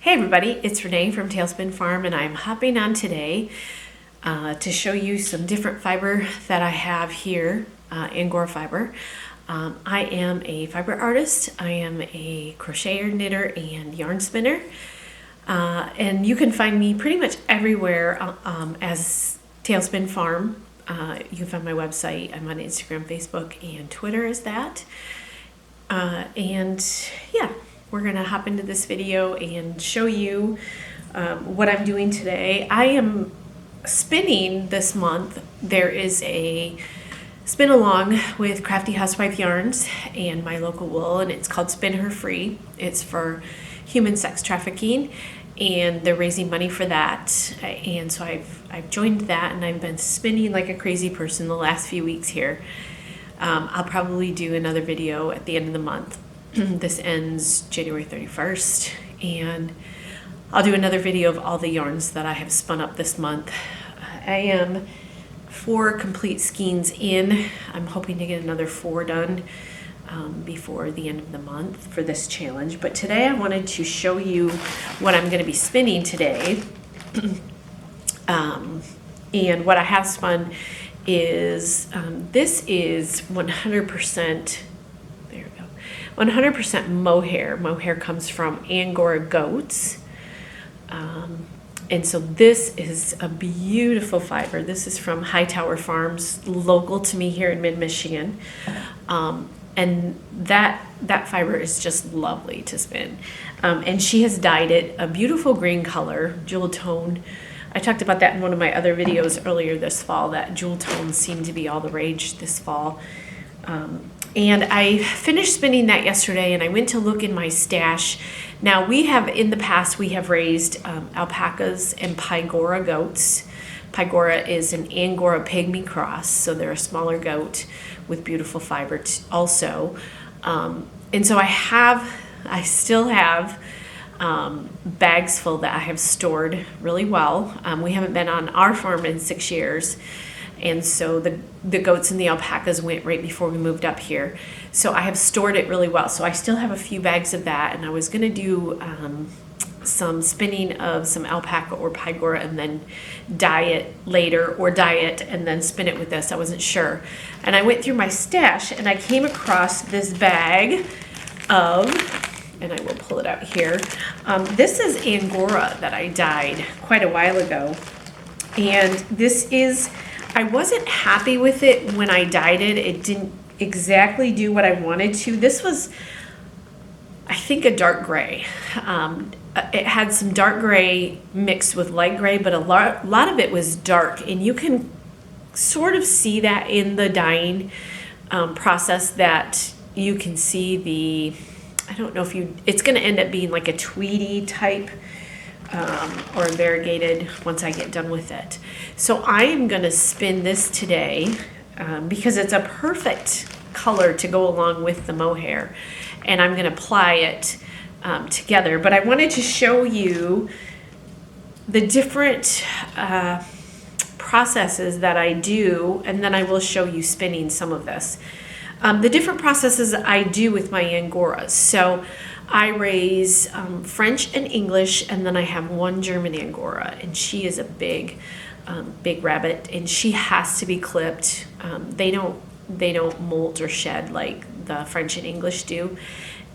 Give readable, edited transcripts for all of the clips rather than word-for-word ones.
Hey everybody, it's Renee from Tailspin Farm, and I'm hopping on today to show you some different fiber that I have here, Angora fiber. I am a fiber artist, I am a crocheter, knitter, and yarn spinner. And you can find me pretty much everywhere as Tailspin Farm. You can find my website. I'm on Instagram, Facebook, and Twitter as that. And yeah, we're gonna hop into this video and show you what I'm doing today. I am spinning this month. There is a spin along with Crafty Housewife Yarns and My Local Wool, and it's called Spin Her Free. It's for human sex trafficking, and they're raising money for that. And so I've joined that, and I've been spinning like a crazy person the last few weeks here. I'll probably do another video at the end of the month. This ends January 31st, and I'll do another video of all the yarns that I have spun up this month. I am 4 complete skeins in. I'm hoping to get another 4 done before the end of the month for this challenge. But today I wanted to show you what I'm going to be spinning today. And what I have spun is, this is 100%, there we go, 100% mohair. Mohair comes from Angora goats. And so this is a beautiful fiber. This is from Hightower Farms, local to me here in mid-Michigan. And that fiber is just lovely to spin. And she has dyed it a beautiful green color, jewel tone. I talked about that in one of my other videos earlier this fall, that jewel tones seem to be all the rage this fall. And I finished spinning that yesterday, and I went to look in my stash. Now, in the past, we have raised alpacas and Pygora goats. Pygora is an Angora pygmy cross, so they're a smaller goat with beautiful fiber also. And so I still have bags full that I have stored really well. We haven't been on our farm in 6 years. And so the goats and the alpacas went right before we moved up here. So I have stored it really well. So I still have a few bags of that, and I was gonna do some spinning of some alpaca or Pygora and then dye it later, or dye it and then spin it with this. I wasn't sure. And I went through my stash and I came across this bag of, and I will pull it out here. This is Angora that I dyed quite a while ago. And this is, I wasn't happy with it when I dyed it. It didn't exactly do what I wanted to. This was, I think, a dark gray. It had some dark gray mixed with light gray, but a lot of it was dark. And you can sort of see that in the dyeing process, that you can see I don't know if it's going to end up being like a tweedy type or variegated once I get done with it. So I am going to spin this today because it's a perfect color to go along with the mohair, and I'm going to apply it together. But I wanted to show you the different processes that I do, and then I will show you spinning some of this. The different processes I do with my Angoras. So I raise French and English, and then I have one German Angora, and she is a big rabbit, and she has to be clipped. They don't molt or shed like the French and English do,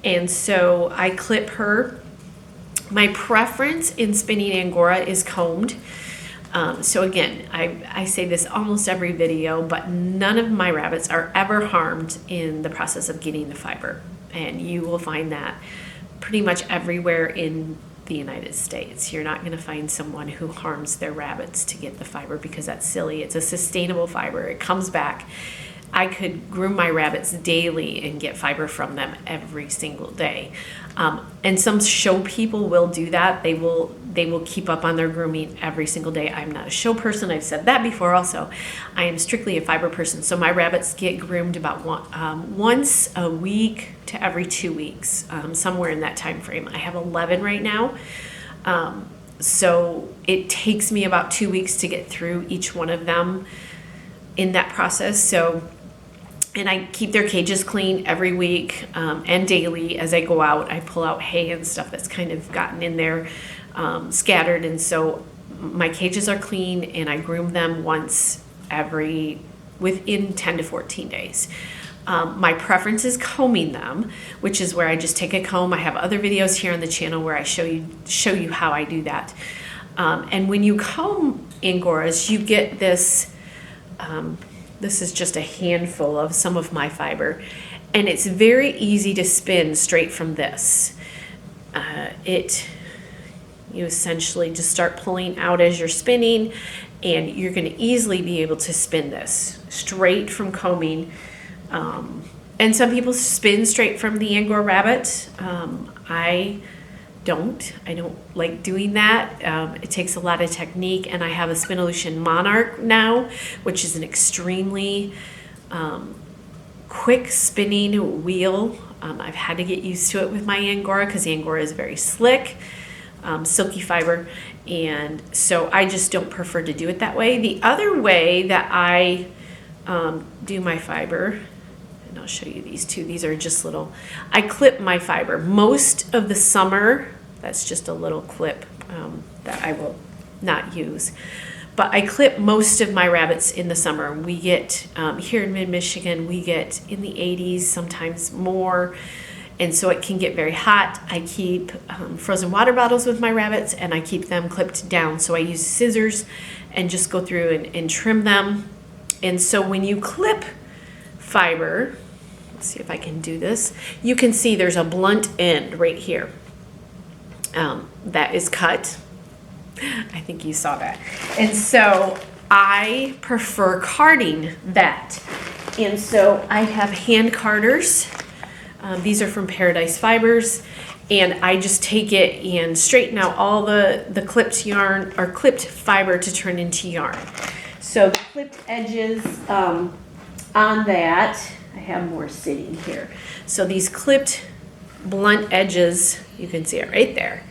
and so I clip her. My preference in spinning Angora is combed. So again, I say this almost every video, but none of my rabbits are ever harmed in the process of getting the fiber. And you will find that pretty much everywhere in the United States. You're not going to find someone who harms their rabbits to get the fiber, because that's silly. It's a sustainable fiber. It comes back. I could groom my rabbits daily and get fiber from them every single day. And some show people will do that. They will keep up on their grooming every single day. I'm not a show person. I've said that before also. I am strictly a fiber person. So my rabbits get groomed about once a week to every 2 weeks, somewhere in that time frame. I have 11 right now. So it takes me about 2 weeks to get through each one of them in that process. So And I keep their cages clean every week and daily. As I go out, I pull out hay and stuff that's kind of gotten in there, scattered. And so my cages are clean, and I groom them once within 10 to 14 days. My preference is combing them, which is where I just take a comb. I have other videos here on the channel where I show you how I do that. And when you comb Angoras, you get this, this is just a handful of some of my fiber, and it's very easy to spin straight from this. You essentially just start pulling out as you're spinning, and you're going to easily be able to spin this straight from combing. And some people spin straight from the Angora rabbit. I don't like doing that. It takes a lot of technique, and I have a Spinolution Monarch now, which is an extremely quick spinning wheel. I've had to get used to it with my Angora because Angora is very slick, silky fiber, and so I just don't prefer to do it that way. The other way that I do my fiber, and I'll show you these two. These are just little, I clip my fiber. Most of the summer, that's just a little clip that I will not use. But I clip most of my rabbits in the summer. We get, here in mid-Michigan, we get in the 80s, sometimes more. And so it can get very hot. I keep frozen water bottles with my rabbits, and I keep them clipped down. So I use scissors and just go through and trim them. And so when you clip fiber, let's see if I can do this, you can see there's a blunt end right here that is cut. I think you saw that. And so I prefer carding that. And so I have hand carders. These are from Paradise Fibers. And I just take it and straighten out all the clipped yarn or clipped fiber to turn into yarn. So the clipped edges on that, I have more sitting here. So these clipped blunt edges, you can see it right there.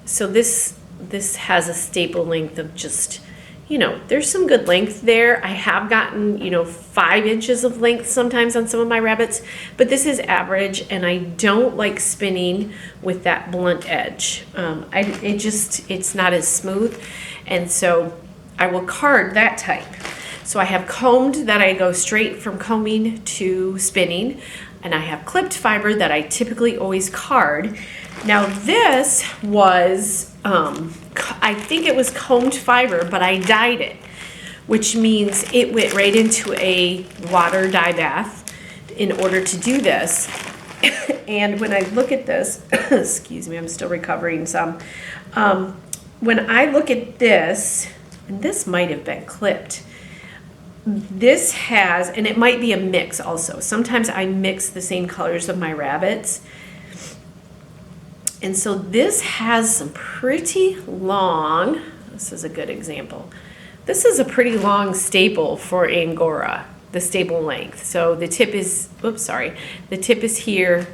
So this has a staple length of just, there's some good length there. I have gotten, 5 inches of length sometimes on some of my rabbits, but this is average, and I don't like spinning with that blunt edge. It's not as smooth, and so I will card that type. So I have combed that I go straight from combing to spinning, and I have clipped fiber that I typically always card. Now this was, I think it was combed fiber, but I dyed it, which means it went right into a water dye bath in order to do this. And when I look at this, excuse me, I'm still recovering some. When I look at this, and this might have been clipped, this has, and it might be a mix also. Sometimes I mix the same colors of my rabbits. And so this has some pretty long, this is a good example. This is a pretty long staple for Angora, the staple length. So the tip is, the tip is here,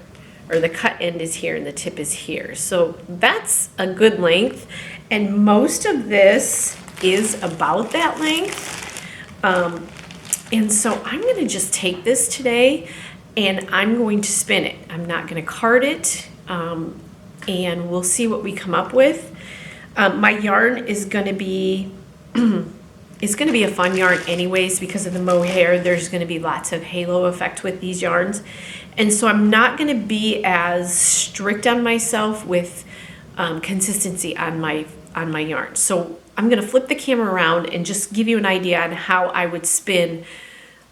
or the cut end is here, and the tip is here. So that's a good length. And most of this is about that length. And so I'm gonna just take this today and I'm going to spin it. I'm not gonna card it, and we'll see what we come up with. My yarn is gonna be, it's gonna be a fun yarn anyways because of the mohair. There's gonna be lots of halo effect with these yarns. And so I'm not gonna be as strict on myself with consistency on my yarn. So I'm gonna flip the camera around and just give you an idea on how I would spin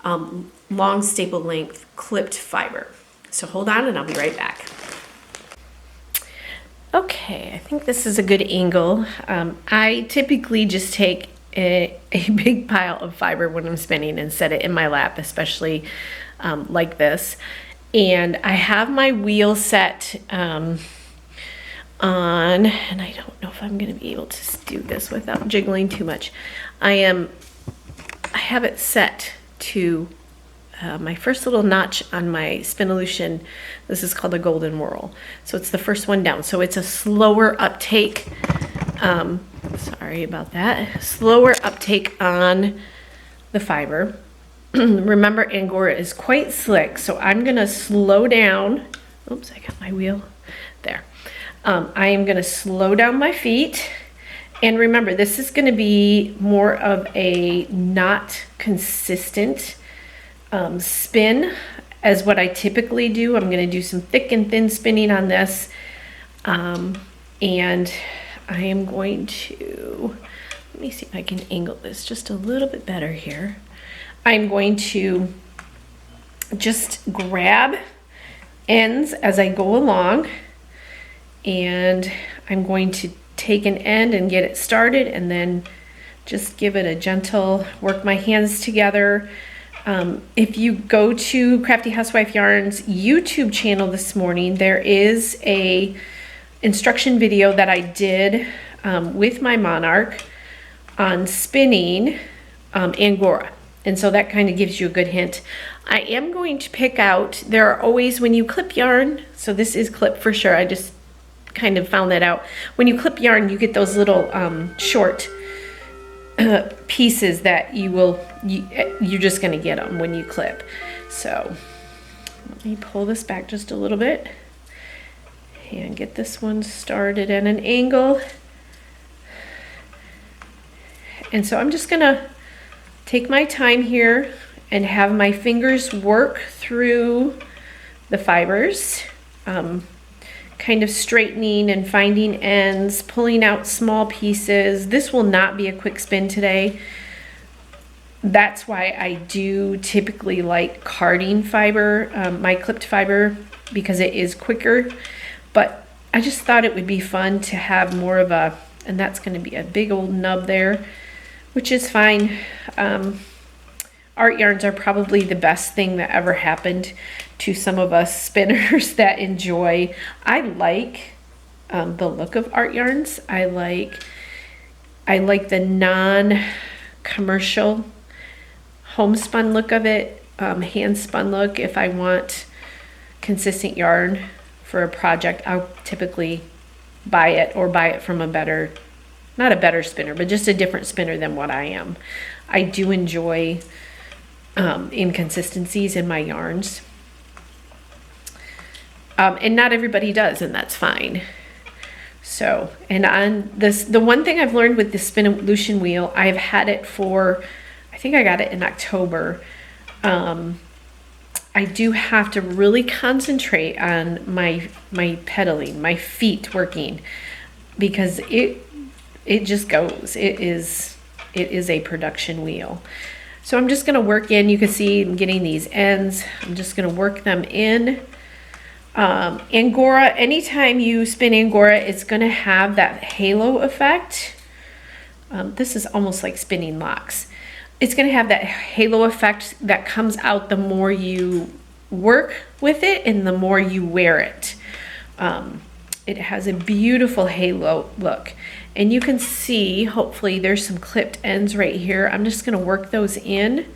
long staple length clipped fiber. So hold on and I'll be right back. Okay, I think this is a good angle. I typically just take a big pile of fiber when I'm spinning and set it in my lap, especially like this. And I have my wheel set on, and I don't know if I'm gonna be able to do this without jiggling too much. I have it set to my first little notch on my Spinolution. This is called a golden whirl. So it's the first one down. So it's a slower uptake. Sorry about that. Slower uptake on the fiber. remember, Angora is quite slick, so I'm gonna slow down. Oops, I got my wheel there. I am gonna slow down my feet. And remember, this is gonna be more of a not consistent spin as what I typically do. I'm gonna do some thick and thin spinning on this. And I am going to, let me see if I can angle this just a little bit better here. I'm going to just grab ends as I go along, and I'm going to take an end and get it started, and then just give it a gentle, work my hands together. If you go to Crafty Housewife Yarns YouTube channel this morning, there is a instruction video that I did with my Monarch on spinning Angora. And so that kind of gives you a good hint. I am going to pick out, there are always, when you clip yarn, so this is clip for sure, I just kind of found that out. When you clip yarn, you get those little short pieces that you're just gonna get them when you clip. So let me pull this back just a little bit and get this one started at an angle. And so I'm just gonna take my time here and have my fingers work through the fibers, kind of straightening and finding ends, pulling out small pieces. This will not be a quick spin today. That's why I do typically like carding fiber, my clipped fiber, because it is quicker. But I just thought it would be fun to have more of a, and that's going to be a big old nub there, which is fine. Art yarns are probably the best thing that ever happened to some of us spinners that enjoy. I like the look of art yarns. I like the non-commercial homespun look of it, hand spun look. If I want consistent yarn for a project, I'll typically buy it, or buy it from a better, not a better spinner, but just a different spinner than what I am. I do enjoy inconsistencies in my yarns. And not everybody does, and that's fine. So, and on this, the one thing I've learned with the Spinolution wheel, I've had it for, I think I got it in October. I do have to really concentrate on my pedaling, my feet working, because it just goes. It is a production wheel. So I'm just gonna work in, you can see I'm getting these ends. I'm just gonna work them in. Angora, anytime you spin Angora, it's gonna have that halo effect. This is almost like spinning locks. It's gonna have that halo effect that comes out the more you work with it and the more you wear it. It has a beautiful halo look. And you can see, hopefully there's some clipped ends right here. I'm just gonna work those in.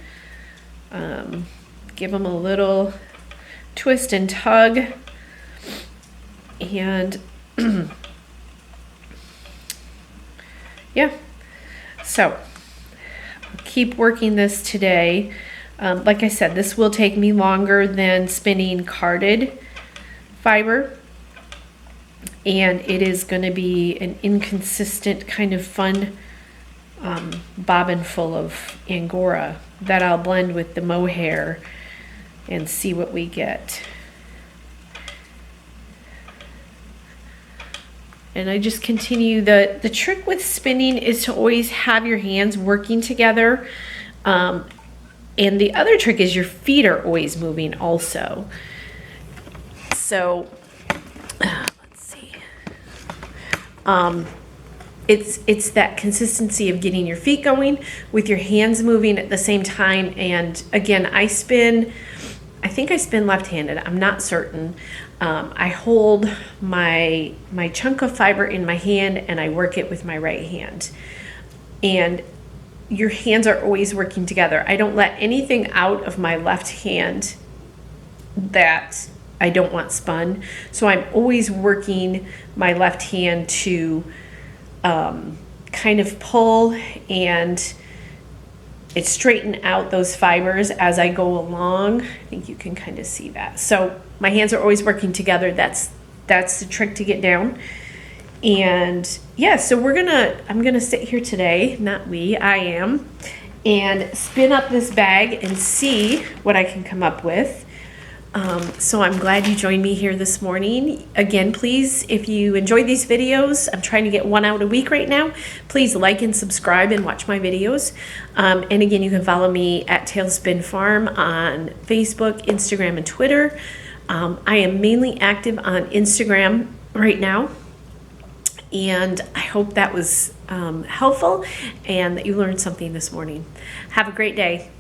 Give them a little twist and tug. And yeah, so keep working this today. Like I said, this will take me longer than spinning carded fiber, and it is going to be an inconsistent kind of fun bobbin full of Angora that I'll blend with the mohair and see what we get. And I just continue. The trick with spinning is to always have your hands working together. And the other trick is your feet are always moving also. So, let's see. It's that consistency of getting your feet going with your hands moving at the same time. And again, I think I spin left-handed. I'm not certain. I hold my chunk of fiber in my hand and I work it with my right hand. And your hands are always working together. I don't let anything out of my left hand that I don't want spun. So I'm always working my left hand to kind of pull and straighten out those fibers as I go along. I think you can kind of see that. So my hands are always working together. That's the trick to get down. And yeah, so I'm gonna sit here today, not we, I am, and spin up this bag and see what I can come up with. So I'm glad you joined me here this morning. Again, please, if you enjoyed these videos, I'm trying to get one out a week right now. Please like and subscribe and watch my videos. And again, you can follow me at Tailspin Farm on Facebook, Instagram, and Twitter. I am mainly active on Instagram right now. And I hope that was helpful and that you learned something this morning. Have a great day.